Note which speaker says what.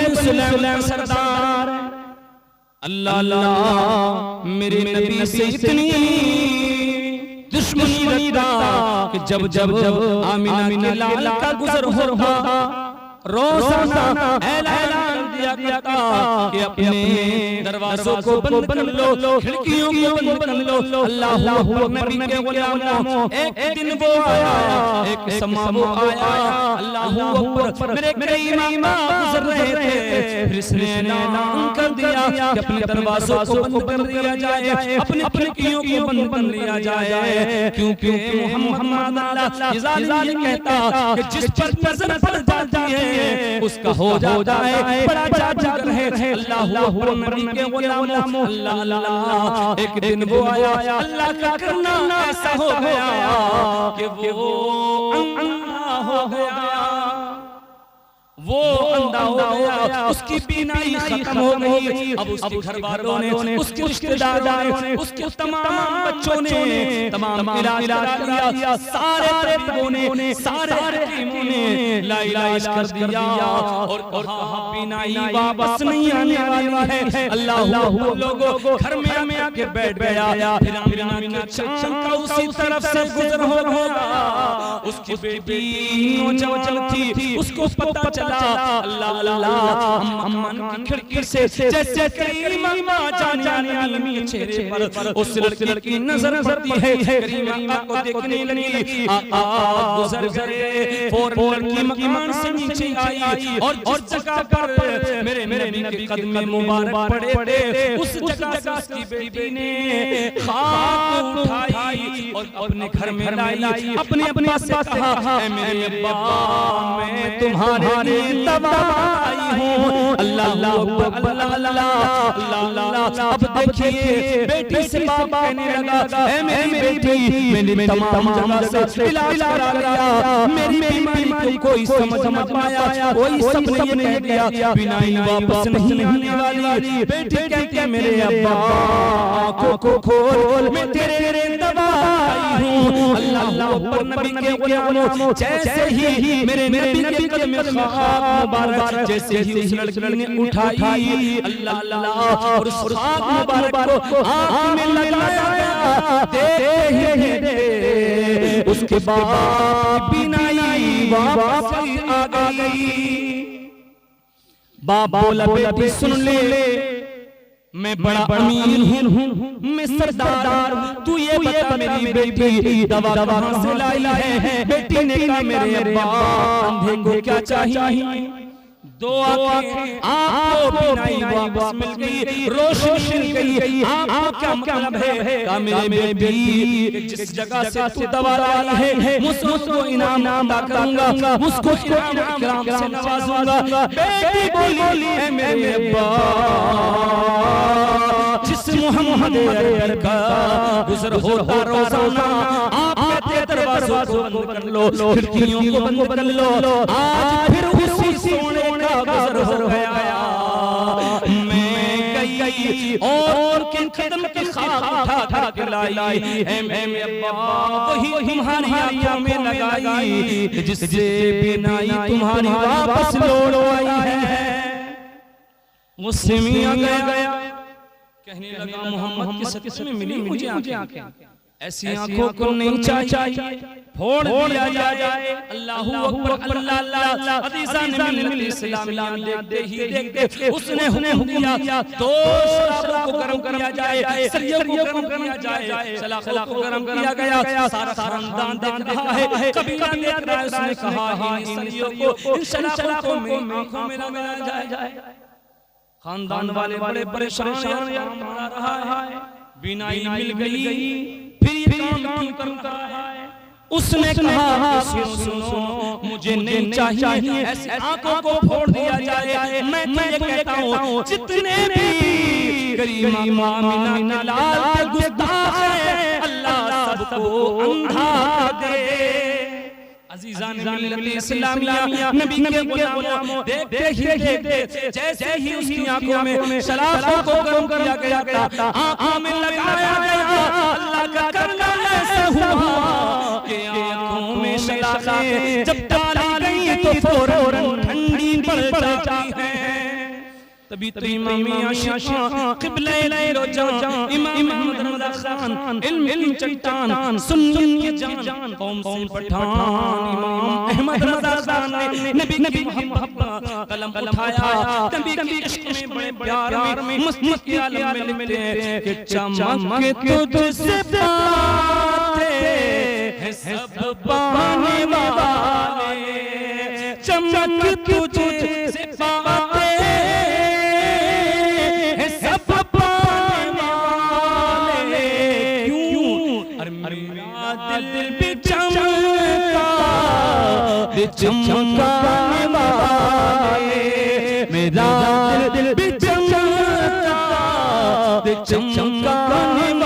Speaker 1: बनी सुलैम सरदार। अल्लाह अल्लाह मेरे नबी से इतनी दुश्मनी रखता कि जब जब आमिना के लाल का गुजर हो रहा रोजाना ऐलान दिया करता कि अपने दरवाजों को बंद कर लो, खिड़कियों को बंद कर लो। अल्लाह अकबर। नबी के गुलामों, एक दिन वो आया, एक समा वो आया। अल्लाह अकबर। मेरे कई इमाम गुजर रहे थे, फिर इसने ऐलान कर दिया कि अपने दरवाजों को बंद कर दिया जाए, अपनी खिड़कियों को बंद कर दिया जाए, क्योंकि मोहम्मद ये कहता कि जिस पर नजर पड़ जाती है उसका हो जाए बड़ा जाकर है। अल्लाह अकबर। नबी के गुलामों, अल्लाह अल्लाह। एक दिन वो आया, अल्लाह का करना ऐसा हो गया कि वो अंधा हो गया, वो अंधा हो गया, उसकी बीनाई खत्म हो गई। अब उसके घर वालों ने, उसके रिश्तेदारों ने, उसके तमाम बच्चों ने तमाम इलाज किया, सारे तबीबों ने, सारे हकीमों ने इलाज कर दिया और कहा बीनाई वापस नहीं आने वाली है। अल्लाह लोगों घर में आके बैठ गया। फिर आमिना चांद का उसी तरफ से गुजर होगा। उसकी बेटी नौजवान थी, उसको पता चला। अल्लाह अल्लाह। अम्मन की खिड़की से जैसे करीम अम्मा जाने वाली चेहरे पर उस लड़की की नजर पड़ती है, करीम अम्मा को देखने लगी। गुजर गए, फौरन लड़की मकान से नीचे आई और जगह पर मेरे नबी के कदम मुबारक पड़े। उस जगह से उसकी बेटी ने खाक उठाई और अपने घर में लाई। अपने अब्बा से कहा, मेरे अब्बा मैं तुम्हारे दवाई हूँ। अल्लाह अल्लाह अल्लाह अल्लाह। अब देखिए बेटी से बाप कहने लगा, ऐ मेरी बेटी, मैंने तमाम जगह से इलाज करा लिया, मेरी बीमारी को कोई समझ पाया, कोई सबने ये कह दिया बीनाई वापस नहीं आने वाली। बेटी कहती मेरे अब्बा आँखों को खोल, मैं तेरे दवाई हूँ। अल्लाह अल्लाह। नबी के गुलामों, जैसे ही मेरे नबी के कदम मुबारक जैसे ही उस लड़की ने उठाई, अल्लाह अल्लाह, और उस खाक मुबारक को आँख में लगाया, दे उसके बाद बीनाई वापस आ गई। बाप बोला, बेटी सुन ले, मैं बड़ा अमीर हूँ, मैं सरदार, तू ये बता मेरी बेटी दवा कहाँ से लाई है। बेटी ने कहा, मेरे अब्बा अंधे को क्या चाहिए? दो आंखें, आपको बीनाई वापस मिल गई, रोशनी मिल गई। आपको क्या मतलब है? कहा मेरे बेटी, जिस जगह से तू दवा लाई है मुझको इनाम अदा करूंगा, मुझको इनाम से नवाजूंगा। बेटी बोली, ऐ मेरे अब्बा, जिस मोहम्मद का गुजर होता रोजाना, आप कहते दरवाजों को बंद कर लो, खिड़कियों को बंद कर लो। आज फिर उसी सोने का गुजर हो गया। मैं गई और किन कदम की खाक उठा कर लाई, मेरे अब्बा वही तुम्हारी आंखों में लगाई, जिससे बीनाई तुम्हारी वापस लौट आई है। मुझसे मियां गया, कहने लगा मोहम्मद की सत्य में मिली मुझे आंखें, ऐसी आंखों को नहीं चाहिए, फोड़ दिया जाए। अल्लाह अकबर। अल्लाह अल्लाह। अदीसा ने मिली इस्लाम देखते ही देखते उसने हुक्म दिया, दो शराबों को गरम किया जाए, सरियों को गरम किया जाए, सलाखों को गरम किया गया। सारा खानदान देख रहा है, कबीला देख रहा है। उसने कहा, इन सरियों को, इन सलाखों को मेरी आंखों में लगाया जाए। खानदान वाले बड़े परेशान आ रहा है, बीनाई मिल गई, फिर ये काम क्यों करता है? उसने कहा, सुनो मुझे नहीं चाहिए, ऐसी आंखों को फोड़ दिया जाए। मैं ये कहता हूँ, जितने भी करीम आमिना लाल के गुस्ताख हैं, अल्लाह सबको अंधा दे। अज़ीज़ान मिल्लत इस्लामिया, नबी के गुलामों, देखते ही देखते जैसे ही उसकी आंखों में सलाखों को गरम किया गया था, आंखों में लगाया गया, अल्लाह का करना ऐसा हुआ कि आंखों में सलाखें जब डाली गई तो फौरन ठंडी पड़ जाती है। तभी तो इमाम आशिक़ां क़िबले रोजा इमाम अहमद रज़ा खान इल्म चट्टान सुन्नियत की जान कौम से पठान इमाम अहमद रज़ा खान ने नबी की मोहब्बत का कलम उठाया। नबी के इश्क में बड़े प्यार में मस्ती के आलम में लिखते हैं कि चमक तुझसे पाते हैं सब पाने वाले, चमक तुझसे पाते चमकाने वाले, मेरा दिल भी चमकता चमकाने वाले।